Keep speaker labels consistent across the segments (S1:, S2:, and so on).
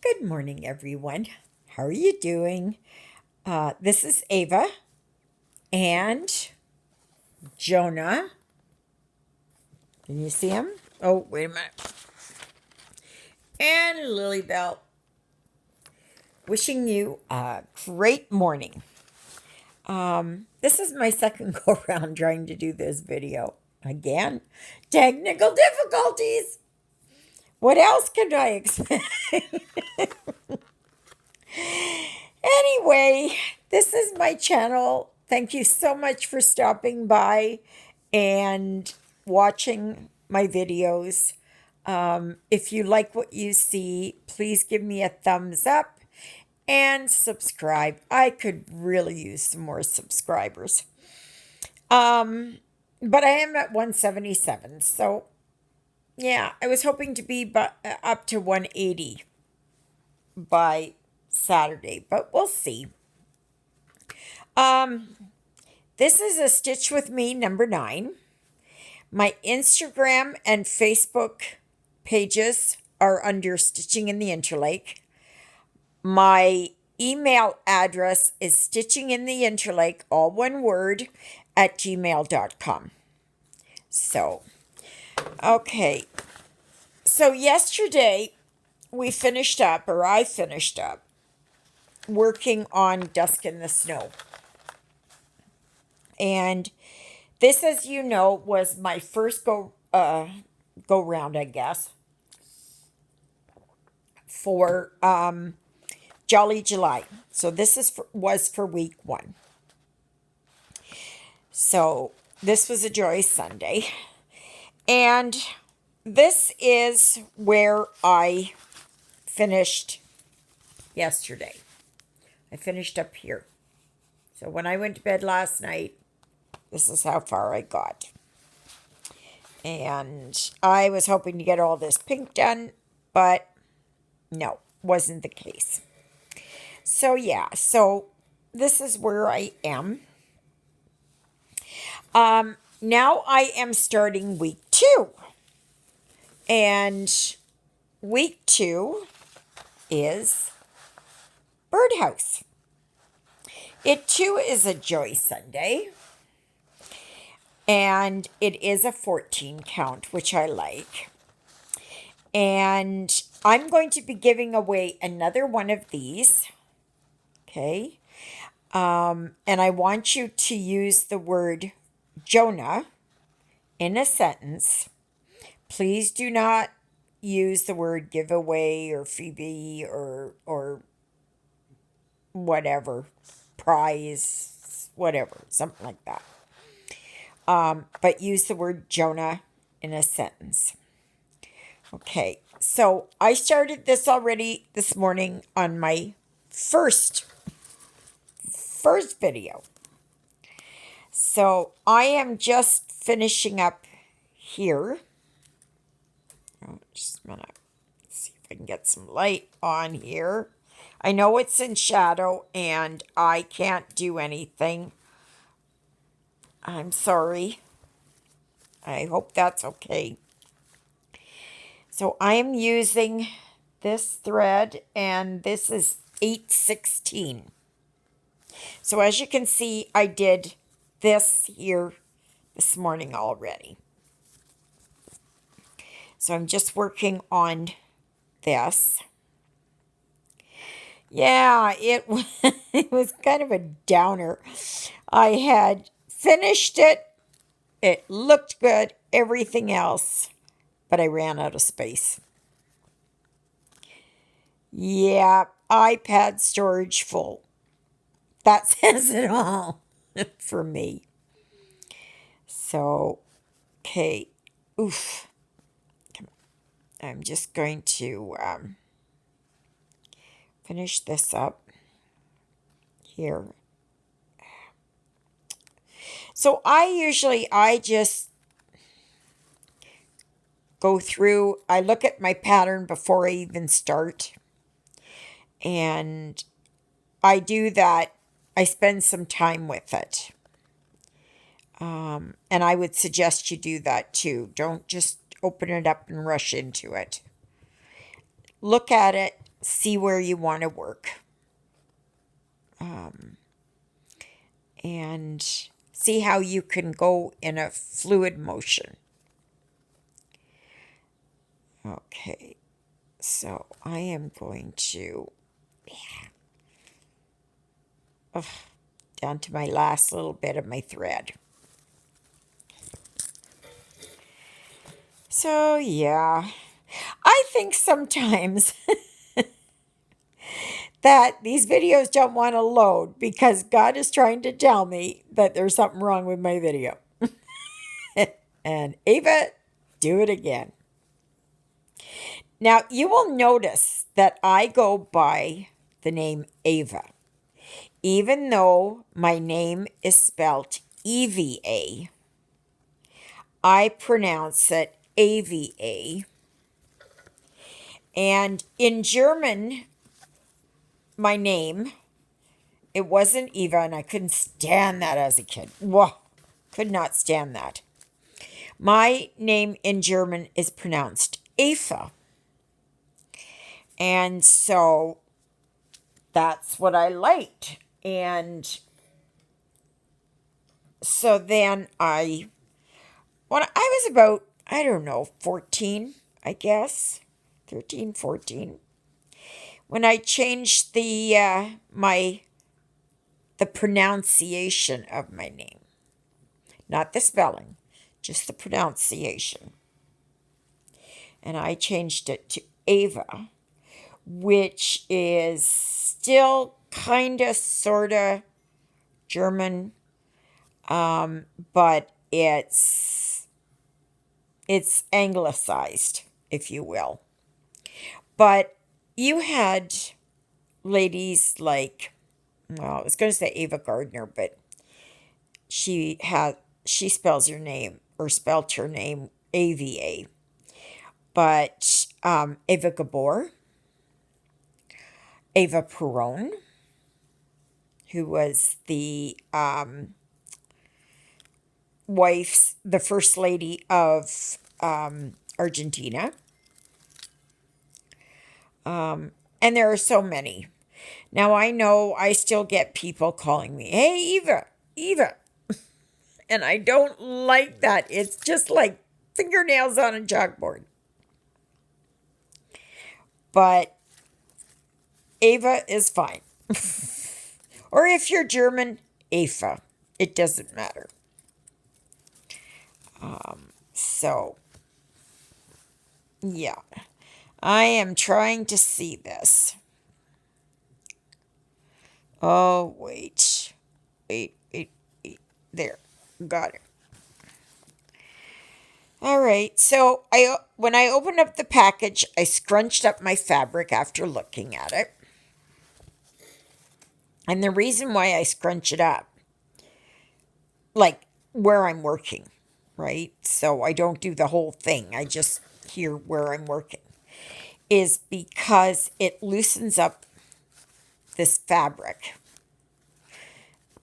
S1: Good morning, everyone. How are you doing? This is Ava and Jonah. Can you see him? Oh, wait a minute. And Lilybell. Wishing you a great morning. This is my second go round trying to do this video. Again, technical difficulties. What else could I expect? Anyway, this is my channel. Thank you so much for stopping by and watching my videos. If you like what you see, please give me a thumbs up and subscribe. I could really use some more subscribers. But I am at 177, so yeah, I was hoping to be up to 180 by Saturday, but we'll see. This is a Stitch with Me number 9. My Instagram and Facebook pages are under Stitching in the Interlake. My email address is stitchingintheinterlake, all one word, at gmail.com. So, okay. So yesterday I finished up working on Dusk in the Snow. And this, as you know, was my first go round, I guess, for Jolly July. So this was for week 1. So this was a joyous Sunday. And this is where I finished yesterday. I finished up here. So when I went to bed last night, this is how far I got. And I was hoping to get all this pink done, but no, wasn't the case. So yeah, so this is where I am. Now I am starting week 2. And week 2 is Birdhouse. It too is a Joy Sunday. And it is a 14 count, which I like. And I'm going to be giving away another one of these. Okay. And I want you to use the word Jonah in a sentence. Please do not use the word giveaway or Phoebe or whatever, prize, whatever, something like that. But use the word Jonah in a sentence. Okay, so I started this already this morning on my first video. So I am just finishing up here. Oh, just a minute. Let's see if I can get some light on here. I know it's in shadow and I can't do anything. I'm sorry. I hope that's okay. So I am using this thread, and this is 8/16. So as you can see, I did this here this morning already. So I'm just working on this. Yeah, it was kind of a downer. I had finished it. It looked good, everything else, but I ran out of space. Yeah, iPad storage full. That says it all for me. So, okay. Oof. Come on. I'm just going to finish this up here. So I just go through, I look at my pattern before I even start. And I do that. I spend some time with it. And I would suggest you do that too. Don't just open it up and rush into it. Look at it, see where you want to work. And see how you can go in a fluid motion. Okay, so I am going to, down to my last little bit of my thread. So yeah, I think sometimes that these videos don't want to load because God is trying to tell me that there's something wrong with my video. And Eva, do it again. Now, you will notice that I go by the name Eva. Even though my name is spelled EVA, I pronounce it AVA. And in German, my name, it wasn't Eva, and I couldn't stand that as a kid. Whoa, could not stand that. My name in German is pronounced Eva. And so that's what I liked. And so then when I was about, I don't know, 14, I guess, 13, 14, when I changed the pronunciation of my name. Not the spelling, just the pronunciation. And I changed it to Eva, which is still kind of, sort of German, but it's anglicized, if you will. But you had ladies like, well, I was going to say Ava Gardner, but she spells her name, or spelled her name AVA. But Eva Gabor, Eva Perón, who was the the first lady of Argentina. And there are so many. Now, I know I still get people calling me, hey, Eva, Eva. And I don't like that. It's just like fingernails on a chalkboard. But Eva is fine. Or if you're German, Eva. It doesn't matter. So, yeah. I am trying to see this. Oh, wait. Wait. There. Got it. All right. So, when I opened up the package, I scrunched up my fabric after looking at it. And the reason why I scrunch it up, like where I'm working, right? So I don't do the whole thing. I just hear where I'm working, is because it loosens up this fabric.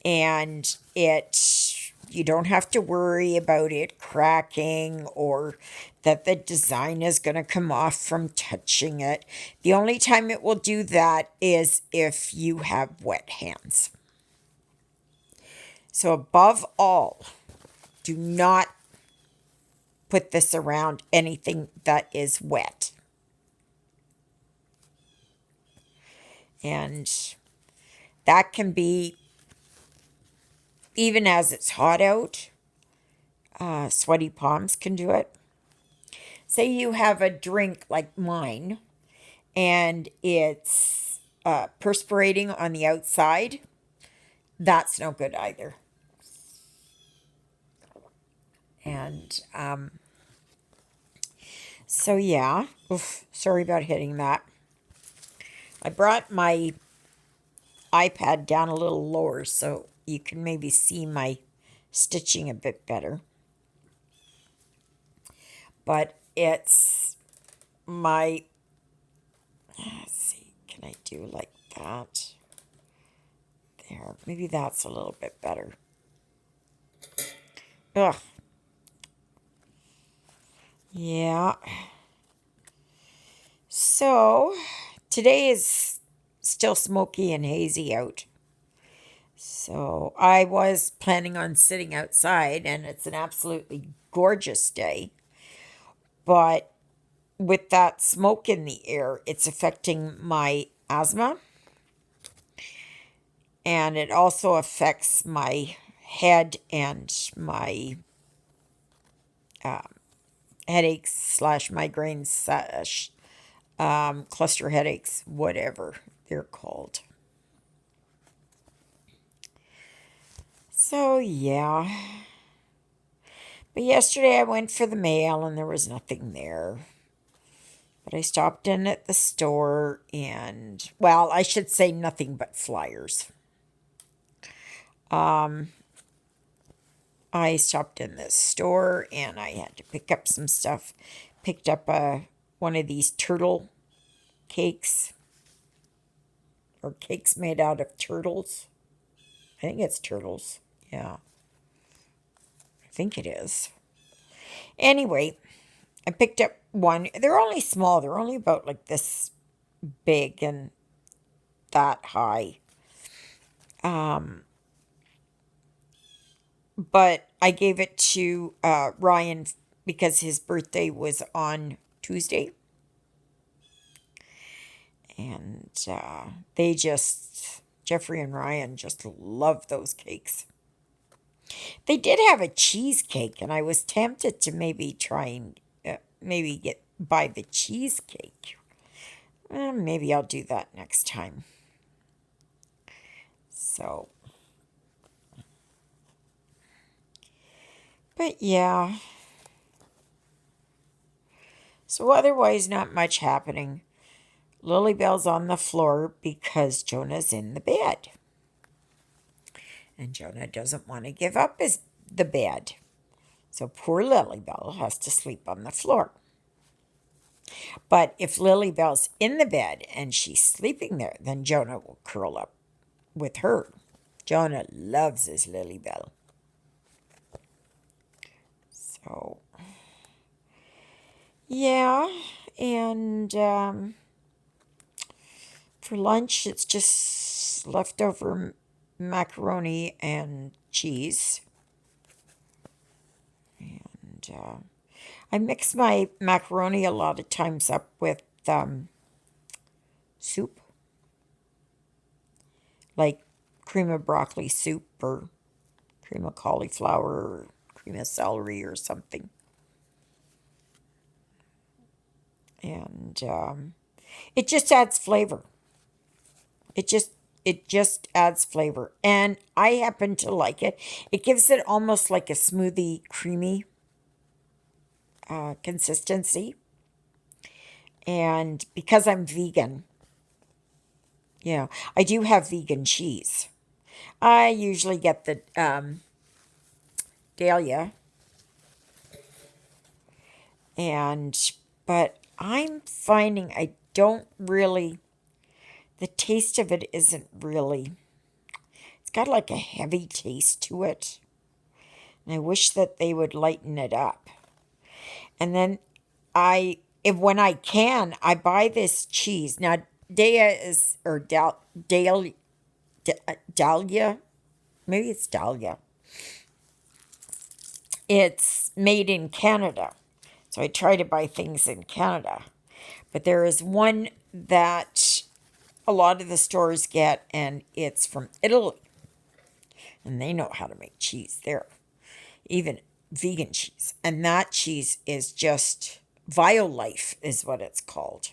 S1: And you don't have to worry about it cracking or that the design is going to come off from touching it. The only time it will do that is if you have wet hands. So above all, do not put this around anything that is wet. And that can be, even as it's hot out, sweaty palms can do it. Say you have a drink like mine and it's perspirating on the outside, that's no good either. And so yeah, oof, sorry about hitting that. I brought my iPad down a little lower so you can maybe see my stitching a bit better. But it's let's see, can I do like that? There, maybe that's a little bit better. Ugh. So, today is still smoky and hazy out. So I was planning on sitting outside, and it's an absolutely gorgeous day. But with that smoke in the air, it's affecting my asthma, and it also affects my head and my headaches slash migraines slash cluster headaches, whatever they're called. So, yeah. But yesterday I went for the mail and there was nothing there. But I stopped in at the store and, well, I should say nothing but flyers. I stopped in this store and I had to pick up some stuff. Picked up one of these turtle cakes, or cakes made out of turtles. I think it's turtles. Yeah, I think it is. Anyway, I picked up one. They're only small. They're only about like this big and that high. But I gave it to Ryan because his birthday was on Tuesday. And Jeffrey and Ryan just love those cakes. They did have a cheesecake, and I was tempted to maybe try and buy the cheesecake. Maybe I'll do that next time. So, but yeah. So otherwise, not much happening. Lilybell's on the floor because Jonah's in the bed. And Jonah doesn't want to give up the bed. So poor Lilybell has to sleep on the floor. But if Lilybell's in the bed and she's sleeping there, then Jonah will curl up with her. Jonah loves his Lilybell. So, yeah. And for lunch, it's just leftover macaroni and cheese. And I mix my macaroni a lot of times up with soup, like cream of broccoli soup or cream of cauliflower or cream of celery or something. And it just adds flavor. It just adds flavor. And I happen to like it. It gives it almost like a smoothie, creamy consistency. And because I'm vegan, yeah, I do have vegan cheese. I usually get the Dahlia, but I'm finding I don't really, the taste of it isn't really, it's got like a heavy taste to it. And I wish that they would lighten it up. And then when I can, I buy this cheese. Now, Dahlia, maybe it's Dahlia. It's made in Canada. So I try to buy things in Canada. But there is one that a lot of the stores get, and it's from Italy. And they know how to make cheese there, even vegan cheese. And that cheese is just Violife is what it's called.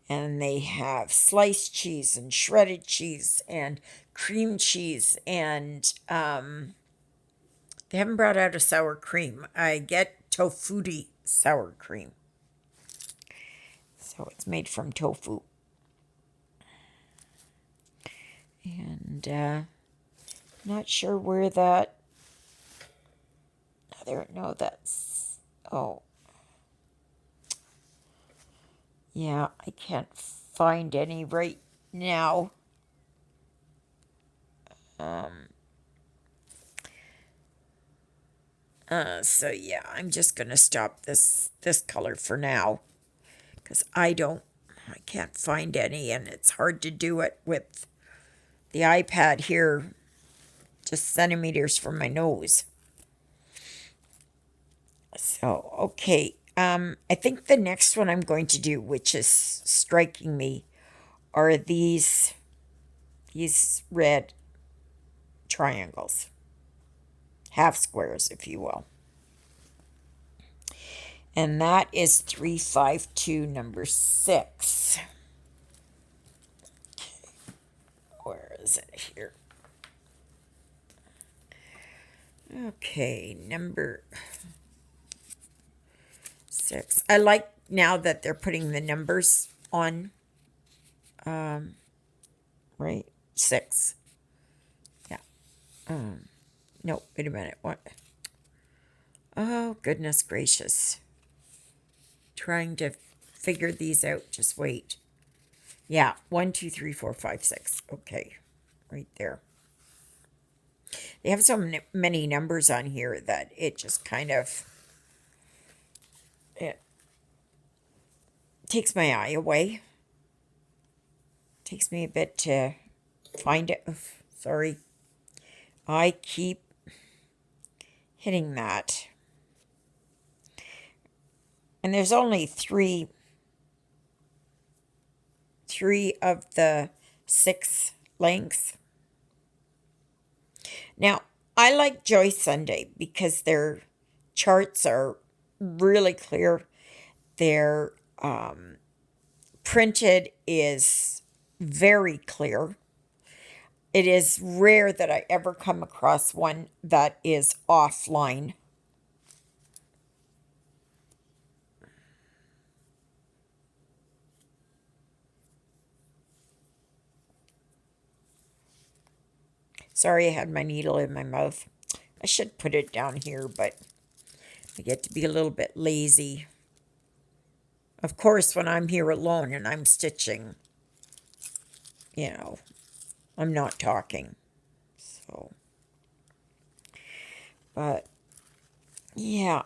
S1: And they have sliced cheese and shredded cheese and cream cheese, and they haven't brought out a sour cream. I get tofuti sour cream. So it's made from tofu. And not sure where that, no, that's, oh. Yeah, I can't find any right now. So yeah, I'm just gonna stop this color for now, because I don't I can't find any, and it's hard to do it with the iPad here, just centimeters from my nose. So, okay. I think the next one I'm going to do, which is striking me, are these red triangles. Half squares, if you will. And that is 352, number 6. Where is it here? Okay, number 6. I like now that they're putting the numbers on. Right? 6. Yeah. No, wait a minute. What? Oh, goodness gracious. Trying to figure these out. Just wait. Yeah, 1, 2, 3, 4, 5, 6. Okay, right there. They have so many numbers on here that it just kind of, it takes my eye away. Takes me a bit to find it. Oof, sorry. I keep hitting that. And there's only three of the 6 lengths. Now, I like Joy Sunday because their charts are really clear. Their printed is very clear. It is rare that I ever come across one that is offline. Sorry, I had my needle in my mouth. I should put it down here, but I get to be a little bit lazy. Of course, when I'm here alone and I'm stitching, you know, I'm not talking. So, but, yeah.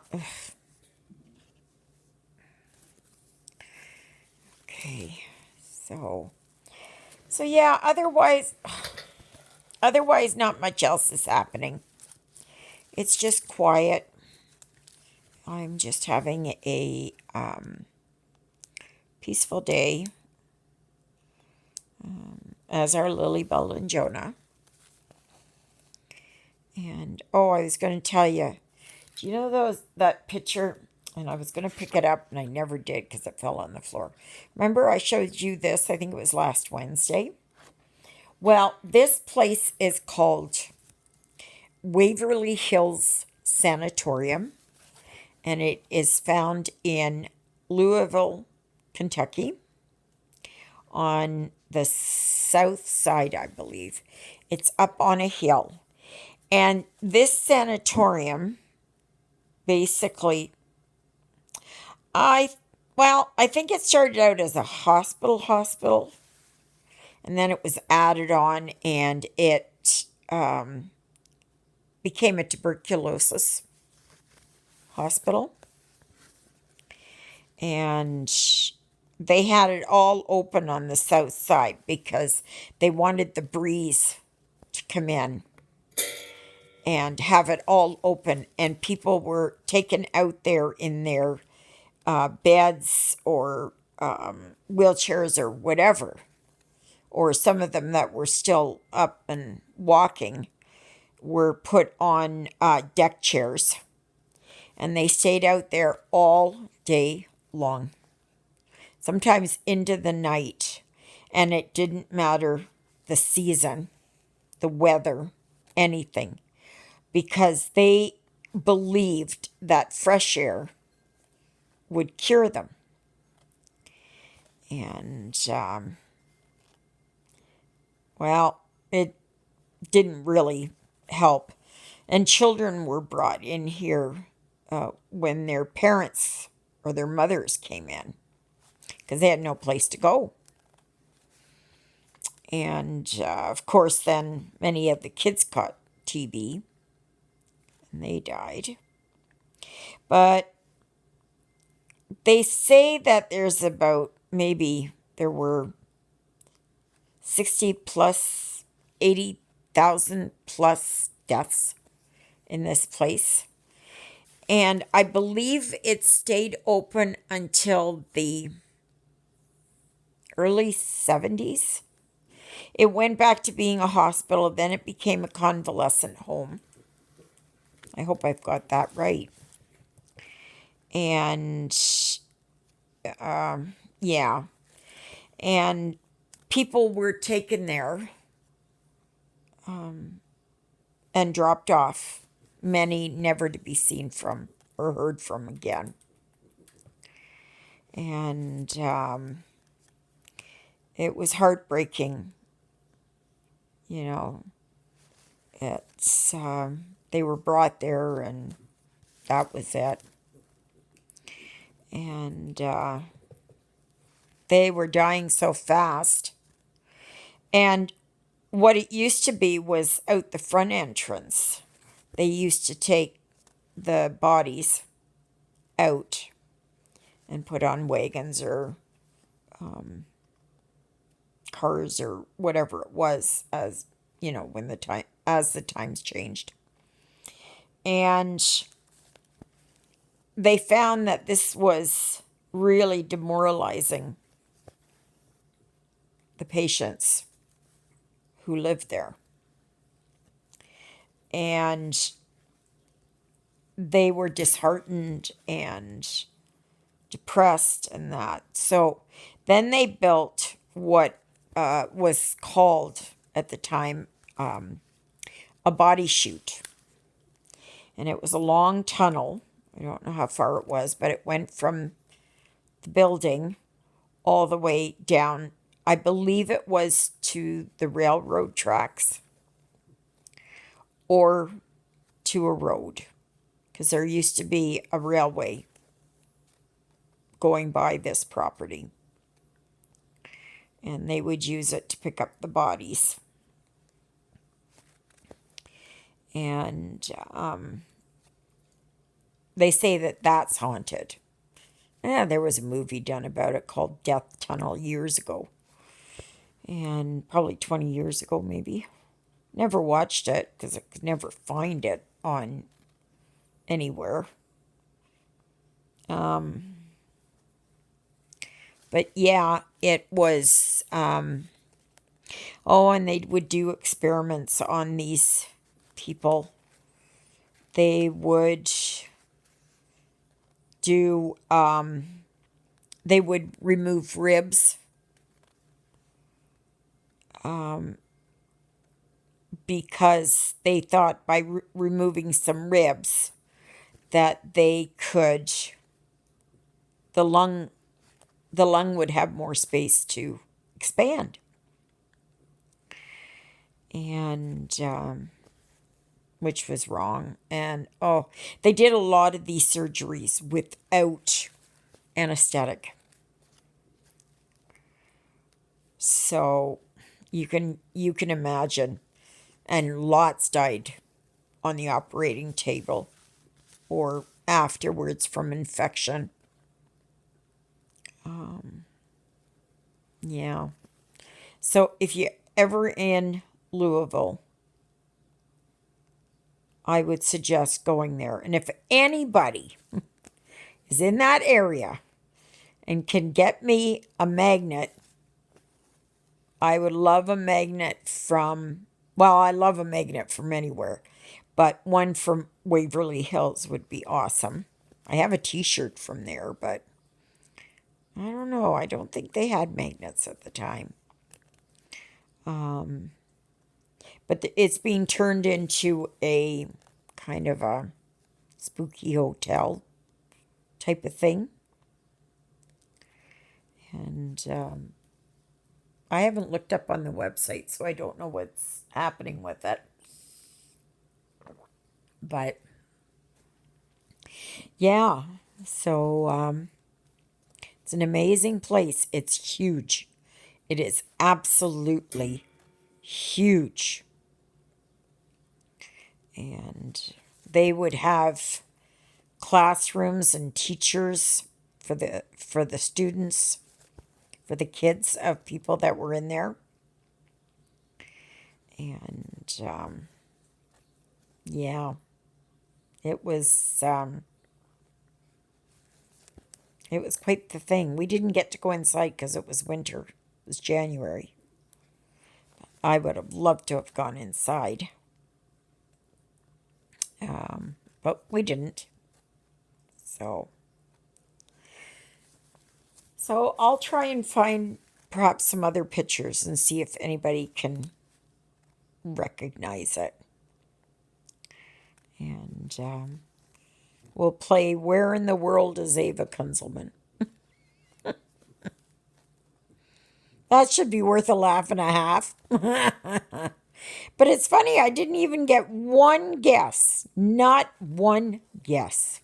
S1: Okay, so yeah, otherwise, not much else is happening. It's just quiet. I'm just having a peaceful day, as are Lilybell and Jonah. And, oh, I was going to tell you, do you know that picture? And I was going to pick it up, and I never did because it fell on the floor. Remember I showed you this, I think it was last Wednesday? Well, this place is called Waverly Hills Sanatorium, and it is found in Louisville, Kentucky, on the south side, I believe. It's up on a hill. And this sanatorium, basically, I think it started out as a hospital, and then it was added on, and it became a tuberculosis hospital. And they had it all open on the south side because they wanted the breeze to come in and have it all open. And people were taken out there in their beds or wheelchairs or whatever. Or some of them that were still up and walking were put on deck chairs. And they stayed out there all day long. Sometimes into the night. And it didn't matter the season, the weather, anything. Because they believed that fresh air would cure them. And, well, it didn't really help. And children were brought in here when their parents or their mothers came in because they had no place to go. And, of course, then many of the kids caught TB and they died. But they say that there's about maybe there were 60 plus, 80,000 plus deaths in this place. And I believe it stayed open until the early 70s. It went back to being a hospital, then it became a convalescent home. I hope I've got that right. And yeah. And people were taken there and dropped off, many never to be seen from or heard from again. And it was heartbreaking. You know, it's they were brought there and that was it. And they were dying so fast. And what it used to be was out the front entrance. They used to take the bodies out and put on wagons or cars or whatever it was, as you know, when the times changed. And they found that this was really demoralizing the patients who lived there. And they were disheartened and depressed and that. So then they built what was called at the time a body chute. And it was a long tunnel. I don't know how far it was, but it went from the building all the way down. I believe it was to the railroad tracks or to a road, because there used to be a railway going by this property. And they would use it to pick up the bodies. And they say that that's haunted. Yeah, there was a movie done about it called Death Tunnel years ago. And probably 20 years ago, maybe. Never watched it because I could never find it on anywhere. But yeah, it was, and they would do experiments on these people. They would do, they would remove ribs, because they thought by removing some ribs that they could, the lung would have more space to expand. And which was wrong. And they did a lot of these surgeries without anesthetic. So you can imagine. And lots died on the operating table or afterwards from infection. Yeah. So if you're ever in Louisville, I would suggest going there. And if anybody is in that area and can get me a magnet, I would love a magnet from, well, I love a magnet from anywhere, but one from Waverly Hills would be awesome. I have a t-shirt from there, but I don't know. I don't think they had magnets at the time. But it's being turned into a kind of a spooky hotel type of thing. And I haven't looked up on the website, so I don't know what's happening with it. But yeah, so it's an amazing place. It's huge. It is absolutely huge. And they would have classrooms and teachers for the students for the kids of people that were in there. And yeah, it was quite the thing. We didn't get to go inside because it was winter. It was January. I would have loved to have gone inside. But we didn't. So I'll try and find perhaps some other pictures and see if anybody can recognize it. And we'll play Where in the World is Eva Kunzelman? That should be worth a laugh and a half. But it's funny, I didn't even get one guess. Not one guess.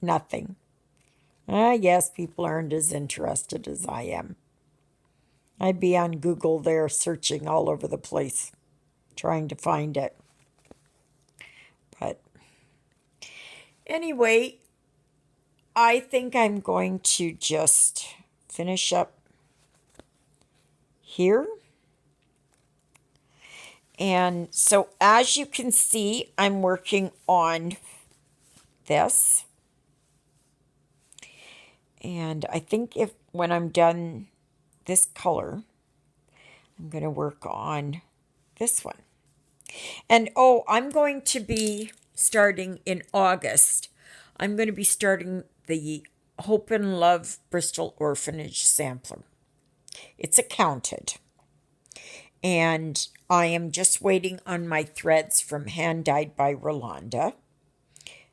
S1: Nothing. I guess people aren't as interested as I am. I'd be on Google there searching all over the place, trying to find it. But anyway, I think I'm going to just finish up here. And so as you can see, I'm working on this. And I think when I'm done this color, I'm going to work on this one. And oh, I'm going to be starting in August. I'm going to be starting the Hope and Love Bristol Orphanage sampler. It's accounted. And I am just waiting on my threads from Hand Dyed by Rolanda.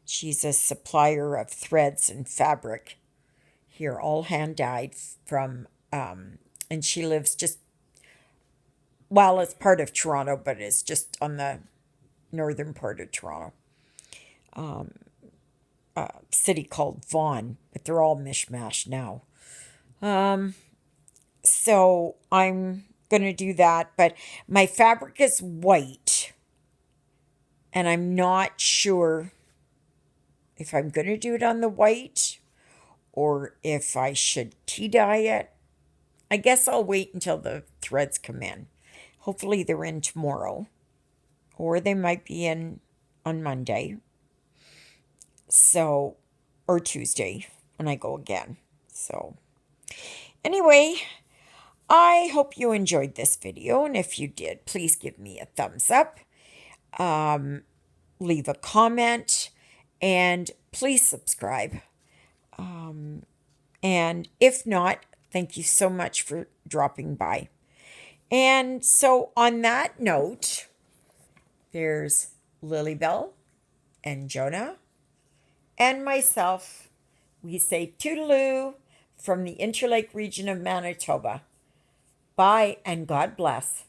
S1: She's a supplier of threads and fabric here, all hand dyed from, and she lives just, well, it's part of Toronto, but it's just on the northern part of Toronto. City called Vaughan, but they're all mishmash now. So I'm going to do that, but my fabric is white, and I'm not sure if I'm going to do it on the white or if I should tea dye it. I guess I'll wait until the threads come in. Hopefully they're in tomorrow, or they might be in on Monday. So, or Tuesday when I go again. So, anyway, I hope you enjoyed this video, and if you did, please give me a thumbs up, leave a comment, and please subscribe. And if not, thank you so much for dropping by. And so on that note, there's Lilybell and Jonah and myself. We say toodaloo from the Interlake region of Manitoba. Bye and God bless.